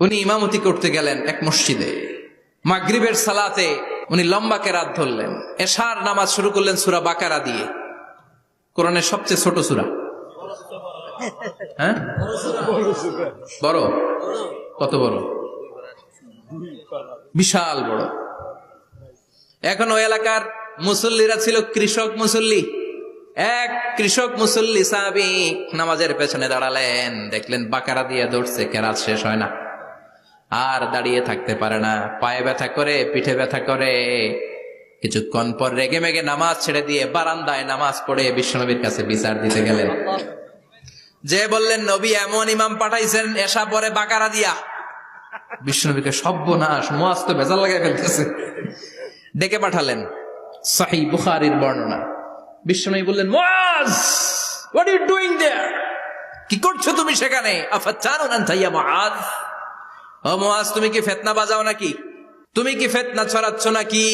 উনি ইমামতি করতে গেলেন এক মসজিদে। মাগরিবের সালাতে উনি লম্বা কেরাত ধরলেন। এশার নামাজ শুরু করলেন সূরা বাকারা দিয়ে, কোরআনের সবচেয়ে ছোট সূরা। হ্যাঁ, বড়? কত বড়? বিশাল বড়। এখন ওই এলাকার মুসল্লিরা ছিল কৃষক মুসল্লি। এক কৃষক মুসল্লি সাহাবী নামাজের পেছনে দাঁড়ালেন, দেখলেন বাকারা দিয়ে ধরছে, কেরাত শেষ হয় না, আর দাঁড়িয়ে থাকতে পারে না, পায়ে ব্যথা করে, পিঠে ব্যথা করে। কিছুক্ষণ পর রেগে মেগে নামাজ ছেড়ে দিয়ে বারান্দায় নামাজ পড়ে বিশ্বনবীর কাছে বিচার দিতে গেলেন। যে বললেন, নবী এমন ইমাম পাঠাইছেন এশা পরে বাকারা দিয়া। বিশ্বনবীকে সর্বনাশ, মুয়াজ তো ভেজাল লাগাই ফেলতেছে। ডেকে পাঠালেন, সহিহ বুখারীর বর্ণনা। বিশ্বনবী বললেন, Muaz, what are you doing there? কি করছো তুমি সেখানে? আফাতানুন আনতা ইয়া মুআজ? ও মুআজ, তুমি কি ফিতনা বাজাও নাকি? তুমি কি ফিতনা ছড়াচ্ছ নাকি?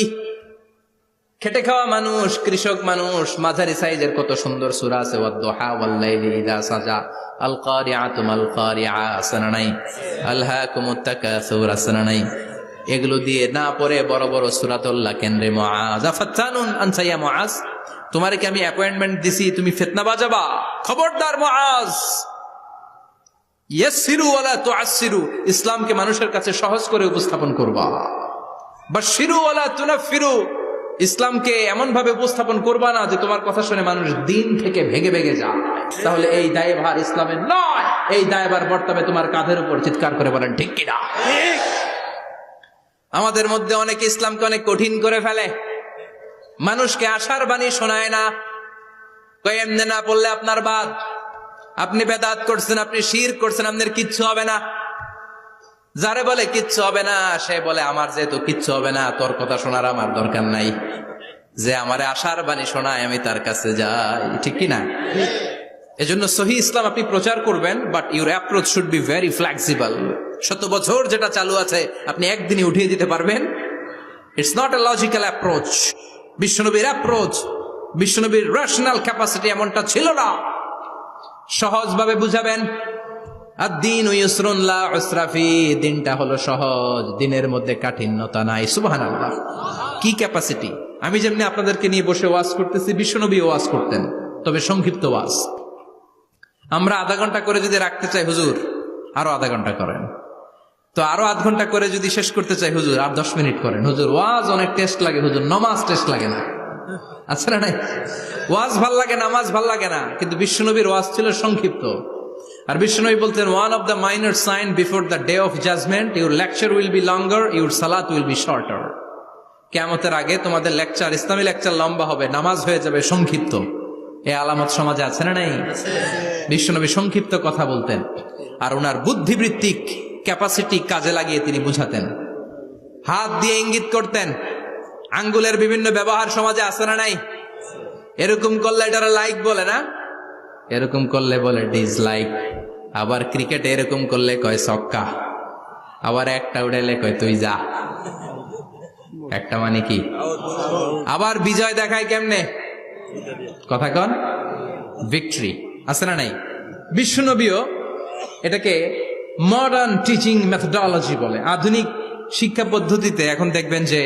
খেটে খাওয়া মানুষ, কৃষক মানুষ, মাঝারি সাইজের কত সুন্দর সূরা আছে, ওয়াদ-দুহা ওয়াল-লাইলি ইযা সাজা, আল কারিআতু মাল কারিআ, আসনা নাই, আলহাকুমুত তাকাসুর, আসনা নাই। এগুলো দিয়ে না পড়ে বড় বড় সূরাতুল্লাহ কেন্দ্রে মুআজ, আফাতানুন আনতা ইয়া মুআজ, তোমারে কি আমি অ্যাপয়েন্টমেন্ট দিছি তুমি ফিতনা বাজাবা? খবরদার মুআজ। ইয়াসসিরু ওয়ালা তুআসসিরু, ইসলামকে মানুষের কাছে সহজ করে উপস্থাপন করবা। বাশশিরু ওয়ালা তুনাফফিরু, ইসলামকে এমন ভাবে উপস্থাপন করবা না যে তোমার কথা শুনে মানুষ দিন থেকে ভেগে ভেগে যায়। তাহলে এই দায়ভার ইসলামের নয়, এই দায়ভার বর্তাবে তোমার কাঁধের উপর। চিৎকার করে বলেন ঠিক কিনা? আমাদের মধ্যে অনেকে ইসলামকে অনেক কঠিন করে ফেলে, মানুষকে আশার বাণী শোনায় না। এমনি না পড়লে আপনার বাদ, আপনি বেদাত করছেন, আপনি শিরক করছেন, আপনার কিচ্ছু হবে না। যারে বলে কিচ্ছু হবে না, সে বলে আমার যেহেতু কিচ্ছু হবে না, তোর কথা শোনার আমার দরকার নাই। যে আমারে আশার বাণী শোনায় আমি তার কাছে যাই, ঠিক কিনা? এজন্য সহিহ ইসলাম আপনি প্রচার করবেন, but your approach should be very flexible. 100 বছর যেটা চালু আছে আপনি একদিনই উঠিয়ে দিতে পারবেন? It's not a logical approach. বিশ্বনবীর অ্যাপ্রোচ, বিশ্বনবীর রেশনাল ক্যাপাসিটি এমনটা ছিল না। সহজভাবে বুঝাবেন। আদ-দীনু ইউসরুন লা উসরা ফি, দিনটা হলো সহজ, দিনের মধ্যে কাঠিন্যতা নাই। সুবহানাল্লাহ, কি ক্যাপাসিটি! আমি যেমনি আপনাদেরকে নিয়ে বসে ওয়াজ করতেছি, বিশ্বনবী ওয়াজ করতেন, তবে সংক্ষিপ্ত ওয়াজ। আমরা আধা ঘন্টা করে যদি রাখতে চাই, হুজুর আরো আধা ঘন্টা করেন। তো আরো আধ ঘন্টা করে যদি শেষ করতে চাই, হুজুর আর 10 মিনিট করেন। হুজুর ওয়াজ অনেক টেস্ট লাগে, হুজুর নামাজ টেস্ট লাগে না। আচ্ছা না নাই? ওয়াজ ভাল লাগে, নামাজ ভাল লাগে না, কিন্তু বিশ্বনবীর ওয়াজ ছিল সংক্ষিপ্ত। আর বিশ্বনবী বলতেন, one of the minor sign before the day of judgment, your lecture will be longer, your সালাত উইল বি শর্টার। কিয়ামতের আগে তোমাদের লেকচার, ইসলামী লেকচার লম্বা হবে, নামাজ হয়ে যাবে সংক্ষিপ্ত। এই আলামত সমাজে আছে না নাই? বিশ্বনবী সংক্ষিপ্ত কথা বলতেন, আর ওনার বুদ্ধিবৃত্তিক ক্যাপাসিটি কাজে লাগিয়ে তিনি বুঝাতেন। হাত দিয়ে ইঙ্গিত করতেন, আঙ্গুলের বিভিন্ন ব্যবহার সমাজে আছে না নাই? এরকম করলে এটারা লাইক বলে না, এরকম করলে বলে ডিসলাইক। আবার ক্রিকেটে এরকম করলে কয় ছক্কা, আবার একটা উড়াইলে কয় তুই যা। একটা মানে কি? আবার বিজয় দেখায় কেমনে? কথা কন, ভিক্টরি। আছে না নাই? বিশ্বনবীও এটাকে মডার্ন টিচিং মেথোডোলজি বলে। আধুনিক শিক্ষা পদ্ধতিতে এখন দেখবেন যে